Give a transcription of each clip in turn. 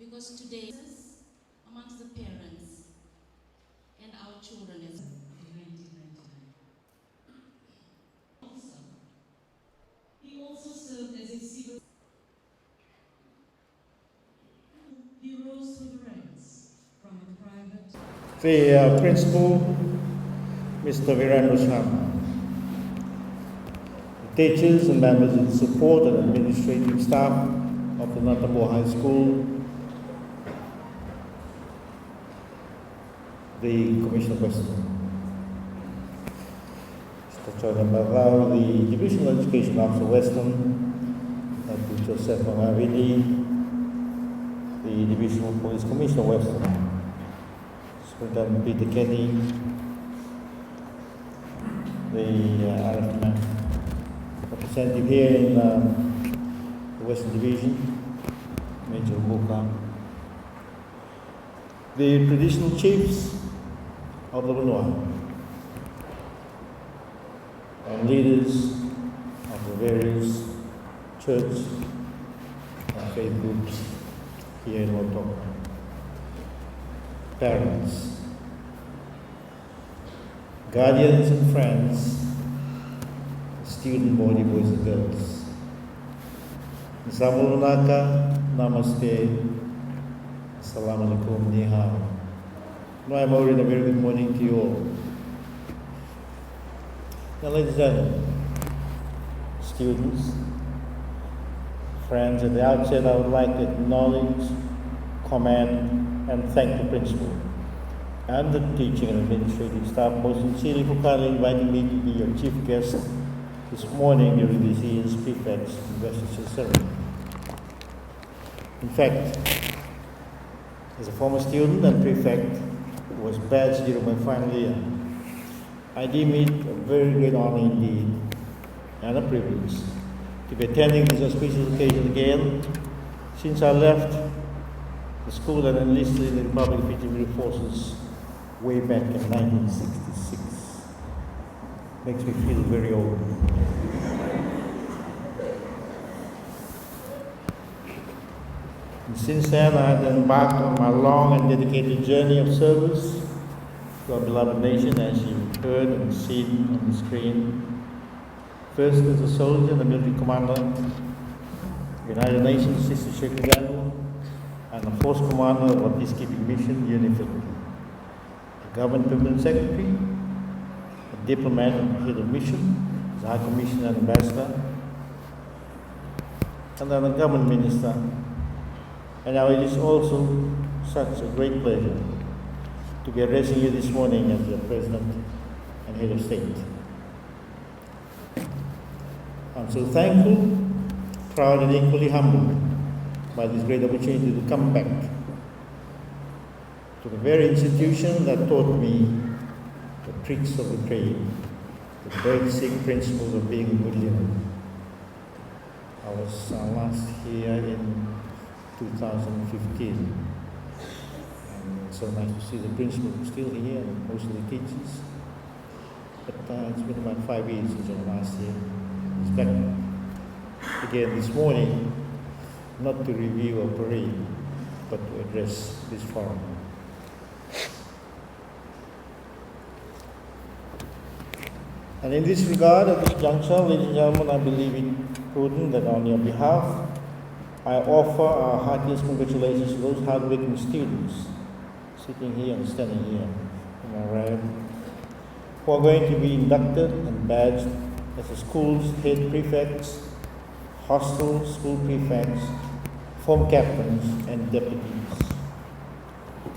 because today amongst the parents and our children is in 1999. He also served as a civil. He rose through the ranks from a private. The principal, Mr. Viran Ruslan. The teachers and members of the support and administrative staff of the Natabua High School, the Commissioner President, Mr. Cholan Barrao, the Divisional Education Officer Western, Dr. Joseph Mangavini, the Divisional Police Commissioner Western, Superintendent Peter Kenny, the RFM representative here in the Western Division, Major Buka, the traditional chiefs of the Vanua, and leaders of the various church and faith groups here in Lautoka, parents, guardians and friends, student body, boys and girls. Assalamualaikum, namaste, assalamualaikum, ni hao. No, I'm already a very good morning to you all. Now, ladies and gentlemen, students, friends, at the outset, I would like to acknowledge, commend, and thank the principal and the teaching and administrative staff most sincerely for kindly inviting me to be your chief guest this morning during this year's Prefects Investiture ceremony. In fact, as a former student and prefect who was badged during my final year, I deem it a very great honor indeed and a privilege to be attending this auspicious occasion again since I left the school and enlisted in the Republic of Fijian Forces way back in 1966. Makes me feel very old. And since then, I have embarked on my long and dedicated journey of service to our beloved nation, as you heard and seen on the screen. First as a soldier and a military commander, United Nations Sister Secretary General, and a force commander of a peacekeeping mission here in Philippines. A government permanent secretary, a diplomat and head of mission, as High Commissioner and Ambassador, and then a government minister. And now it is also such a great pleasure to be addressing you this morning as your President and Head of State. I'm so thankful, proud, and equally humbled by this great opportunity to come back to the very institution that taught me the tricks of the trade, the basic principles of being a good leader. I was last here in 2015. And it's so nice to see the principal still here and most of the teachers. But it's been about 5 years since I last year. It's back again this morning, not to review or parade, but to address this forum. And in this regard, at this juncture, ladies and gentlemen, I believe it prudent that on your behalf, I offer our heartiest congratulations to those hardworking students sitting here and standing here in my right, who are going to be inducted and badged as the school's head prefects, hostel school prefects, form captains, and deputies.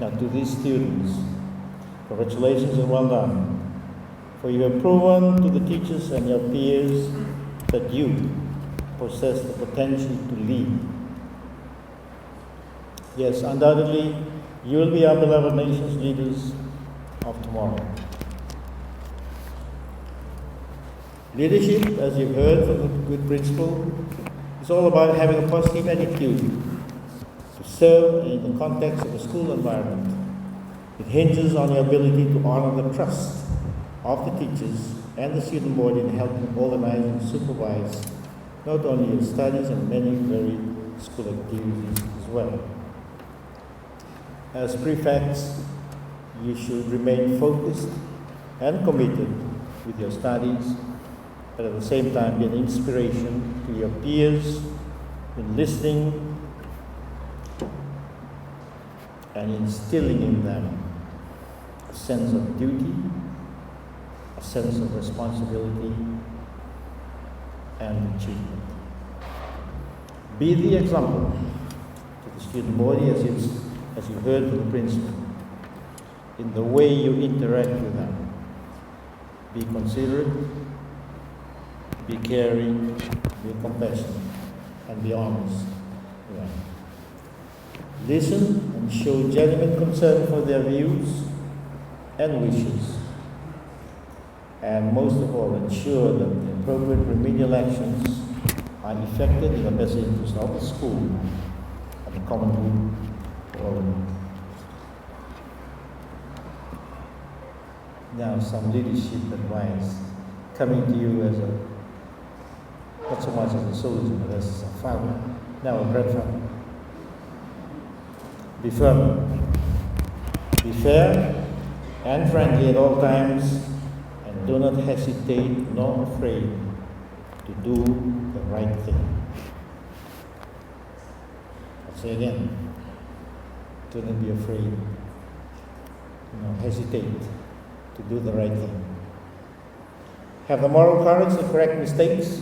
Now, to these students, congratulations and well done, for you have proven to the teachers and your peers that you possess the potential to lead. Yes, undoubtedly, you will be our beloved nation's leaders of tomorrow. Leadership, as you've heard from the good principal, is all about having a positive attitude to serve in the context of a school environment. It hinges on your ability to honor the trust of the teachers and the student body in helping organize and supervise not only your studies and many very school activities as well. As prefects, you should remain focused and committed with your studies, but at the same time be an inspiration to your peers in listening and instilling in them a sense of duty, a sense of responsibility, and achievement. Be the example to the student body as you heard from the principal, in the way you interact with them. Be considerate, be caring, be compassionate, and be honest with them. Listen and show genuine concern for their views and wishes. And most of all, ensure that the appropriate remedial actions are effected in the best interest of the school and the common good for all of you. Now, some leadership advice coming to you as not so much as a soldier, but as a father, now a grandfather. Be firm, be fair and friendly at all times, and do not hesitate nor afraid to do the right thing. I'll say again, do not be afraid, hesitate to do the right thing. Have the moral courage to correct mistakes,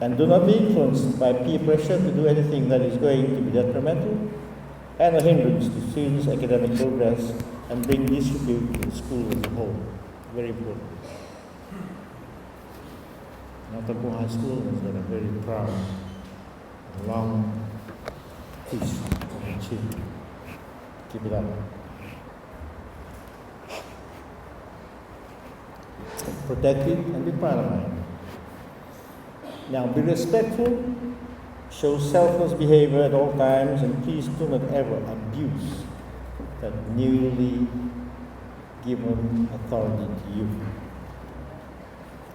and do not be influenced by peer pressure to do anything that is going to be detrimental and a hindrance to students' academic progress and bring disrepute to the school as a whole. Very important. Natabua High School has got a very proud, long history of achievement. Keep it up. Protect it and be proud of it. Now, be respectful, show selfless behavior at all times, and please do not ever abuse that newly given authority to you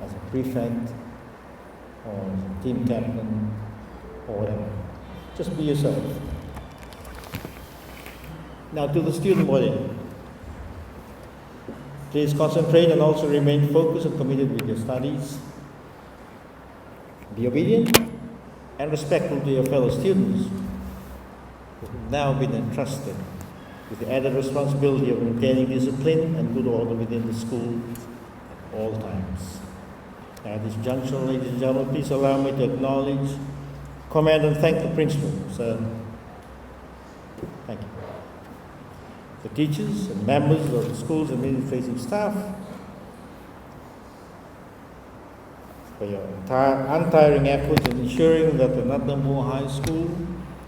as a prefect or as a team captain or whatever. Just be yourself. Now, to the student body, please concentrate and also remain focused and committed with your studies. Be obedient and respectful to your fellow students who have now been entrusted with the added responsibility of maintaining discipline and good order within the school at all times. Now, at this juncture, ladies and gentlemen, please allow me to acknowledge, commend, and thank the principal. Sir, thank you. The teachers and members of the school's administrative staff for your untiring efforts in ensuring that the Natabua High School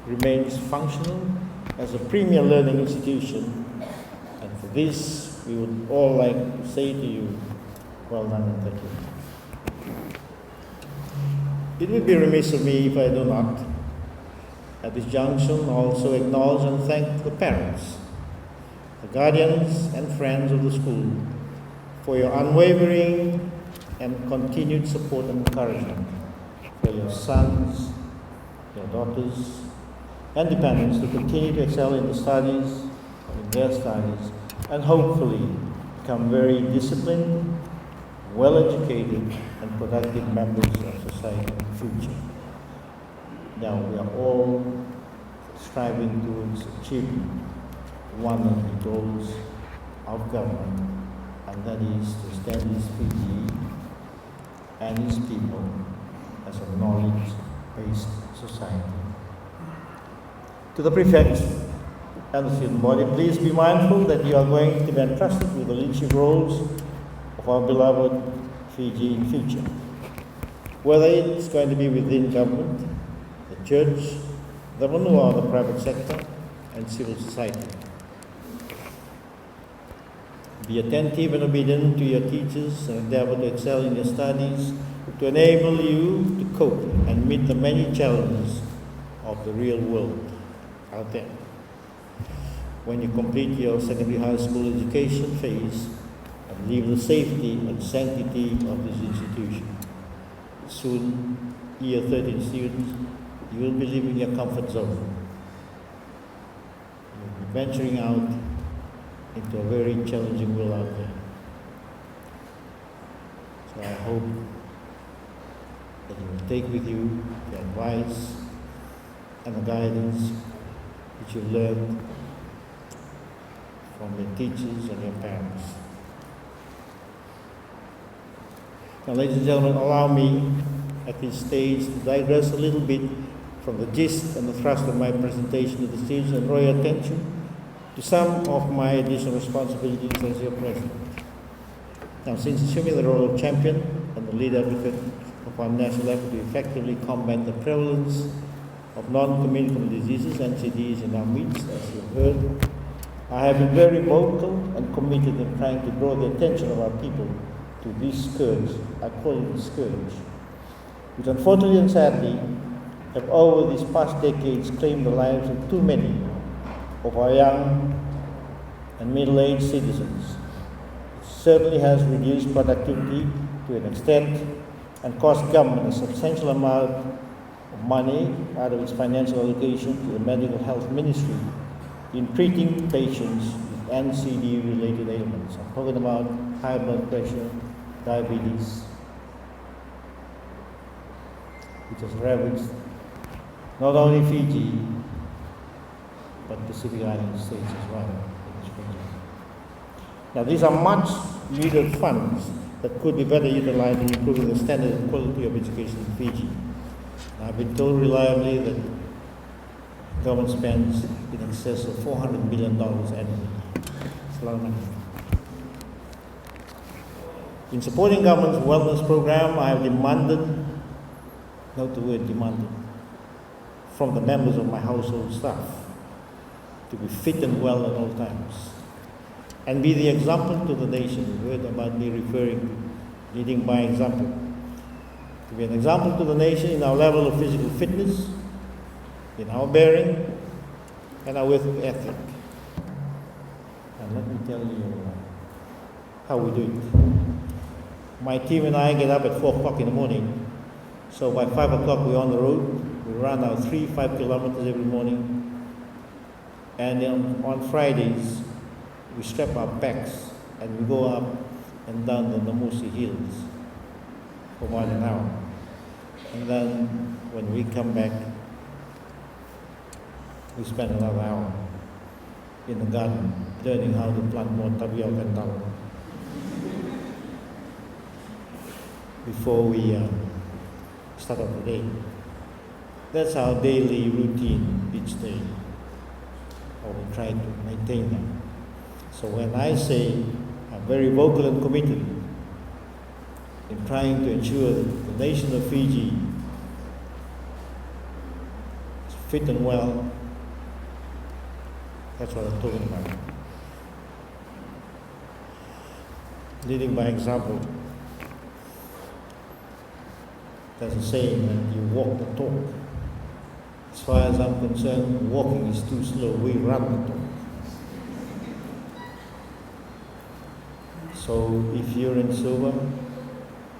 remains functional as a premier learning institution. And for this, we would all like to say to you, well done and thank you. It would be remiss of me if I do not, at this junction, also acknowledge and thank the parents, the guardians and friends of the school for your unwavering and continued support and encouragement for your sons, your daughters, and dependents to continue to excel in their studies, and hopefully become very disciplined, well-educated, and productive members of society in the future. Now, we are all striving towards achieving one of the goals of government, and that is to establish Fiji and its people as a knowledge-based society. To the prefects and the student body, please be mindful that you are going to be entrusted with the leadership roles of our beloved Fiji in future. Whether it's going to be within government, the church, the manua, the private sector, and civil society. Be attentive and obedient to your teachers and endeavor to excel in your studies to enable you to cope and meet the many challenges of the real world out there. When you complete your secondary high school education phase and leave the safety and sanctity of this institution, soon, year 13 students, you will be leaving your comfort zone. You will be venturing out into a very challenging world out there. So I hope that you will take with you the advice and the guidance which you learned from your teachers and your parents. Now, ladies and gentlemen, allow me at this stage to digress a little bit from the gist and the thrust of my presentation to the students and draw your attention to some of my additional responsibilities as your president. Now, since assuming the role of champion and the lead advocate of our national effort to effectively combat the prevalence of non-communicable diseases, NCDs, in our midst, as you've heard, I have been very vocal and committed in trying to draw the attention of our people to this scourge, I call it a scourge, which unfortunately and sadly have over these past decades claimed the lives of too many of our young and middle-aged citizens. It certainly has reduced productivity to an extent and cost government a substantial amount of money out of its financial allocation to the Medical Health Ministry in treating patients with NCD-related ailments. I'm talking about high blood pressure, diabetes, which has ravaged not only Fiji, but Pacific Island states as well in this region. Now, these are much needed funds that could be better utilized in improving the standard and quality of education in Fiji. And I've been told reliably that government spends in excess of $400 billion annually. It's a lot of money. In supporting government's wellness program, I have demanded, note the word demanded, from the members of my household staff to be fit and well at all times and be the example to the nation. You heard about me referring to leading by example. To be an example to the nation in our level of physical fitness, in our bearing, and our work ethic. And let me tell you how we do it. My team and I get up at 4 o'clock in the morning, so by 5 o'clock we're on the road. We run our 5 kilometers every morning, and then on Fridays we strap our packs and we go up and down the Namusi hills for about an hour. And then when we come back, we spend another hour in the garden learning how to plant more tapioca and taro before we start off the day. That's our daily routine each day, or we try to maintain that. So when I say I'm very vocal and committed in trying to ensure that the nation of Fiji is fit and well, that's what I'm talking about. Leading by example. There's a saying that you walk the talk. As far as I'm concerned, walking is too slow. We run the talk. So if you're in Suva,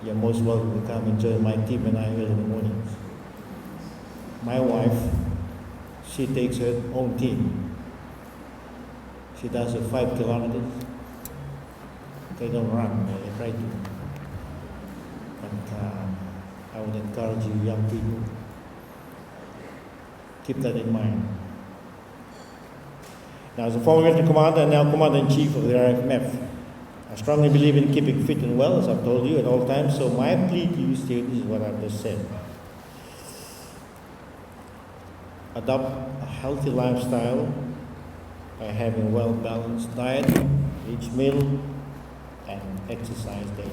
you're most welcome to come and join my team and I early in the mornings. My wife, she takes her own team. She does her 5 kilometers. They don't run, they try to. But I would encourage you young people, keep that in mind. Now, as a former military commander and now Commander-in-Chief of the RFMF, I strongly believe in keeping fit and well, as I've told you, at all times. So my plea to you students is what I've just said. Adopt a healthy lifestyle by having a well-balanced diet, each meal, and exercise daily.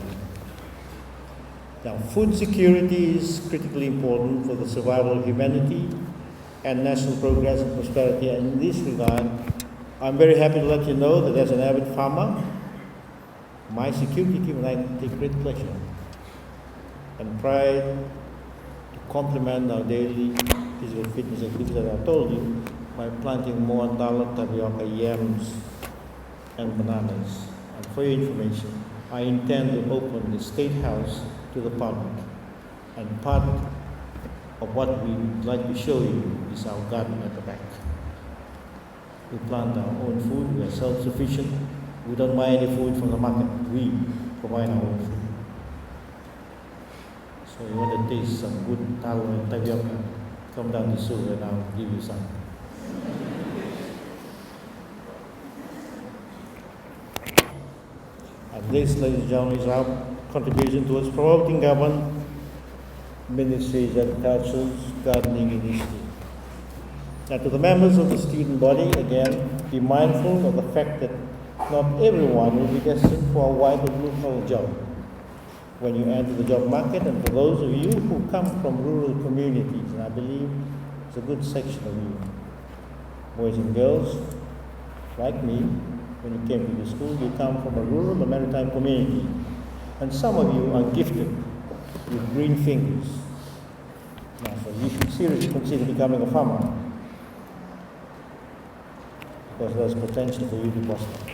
Now, food security is critically important for the survival of humanity and national progress and prosperity. And in this regard, I'm very happy to let you know that as an avid farmer, my security team and I take great pleasure and pride to complement our daily physical fitness activities that I told you by planting more dala, tapioca, yams, and bananas. And for your information, I intend to open the State House to the public, and part of what we would like to show you is our garden at the back. We plant our own food, we are self-sufficient. We don't buy any food from the market. We provide our own food. So you want to taste some good talo and tapioca, come down to Seoul and I'll give you some. And this, ladies and gentlemen, is our contribution towards promoting government ministries and councils gardening initiative. Now to the members of the student body, again, be mindful of the fact that not everyone will be destined for a white or blue collar job when you enter the job market, and for those of you who come from rural communities, and I believe it's a good section of you, boys and girls, like me, when you came to the school, you come from a rural or maritime community, and some of you are gifted with green fingers. Now, so you should seriously consider becoming a farmer, because there's potential for you to prosper.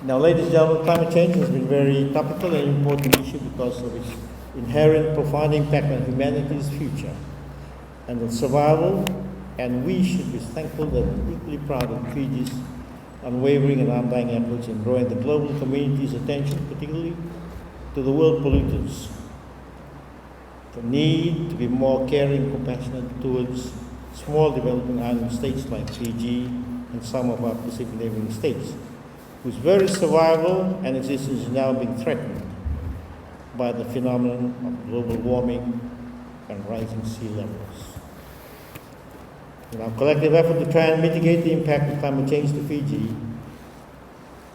Now, ladies and gentlemen, climate change has been very topical and important issue because of its inherent profound impact on humanity's future and its survival, and we should be thankful and equally proud of Fiji's unwavering and undying efforts in drawing the global community's attention, particularly to the world polluters. The need to be more caring and compassionate towards small developing island states like Fiji and some of our Pacific neighboring states, whose very survival and existence is now being threatened by the phenomenon of global warming and rising sea levels. In our collective effort to try and mitigate the impact of climate change to Fiji,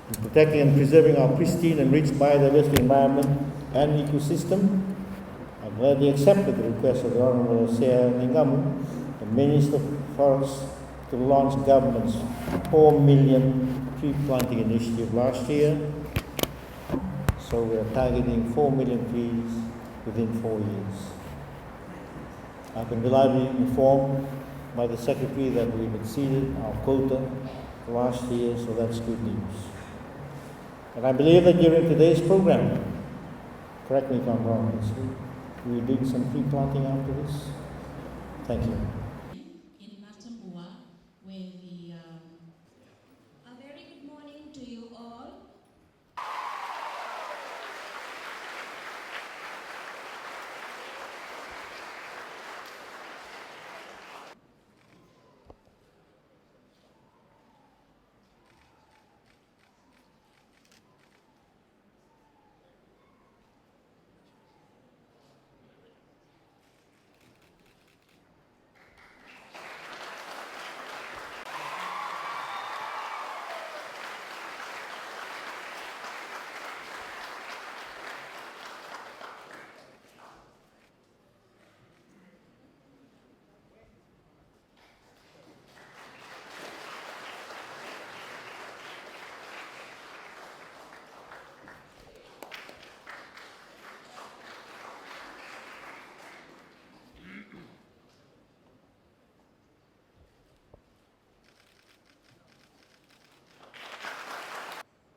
in protecting and preserving our pristine and rich biodiversity environment and ecosystem, I've gladly accepted the request of the Honourable Sea Ningamu, the Minister of Forests, to launch government's 4 million tree planting initiative last year. So we are targeting 4 million trees within 4 years. I've been reliably informed by the Secretary that we've exceeded our quota last year, so that's good news. And I believe that during today's program, correct me if I'm wrong, we did some tree planting after this. Thank you. In Natabua, where the A very good morning to you all.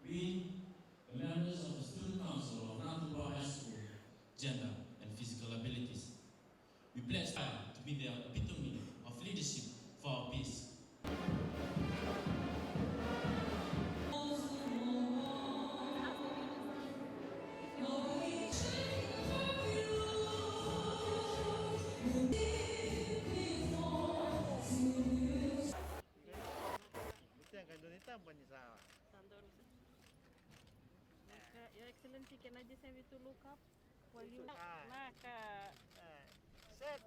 We, the members of the Student Council of Natabua High School, Gender and Physical Abilities, we pledge to be the epitome of leadership for our peace. Your Excellency, can I just have you to look up while you... Maka. Set.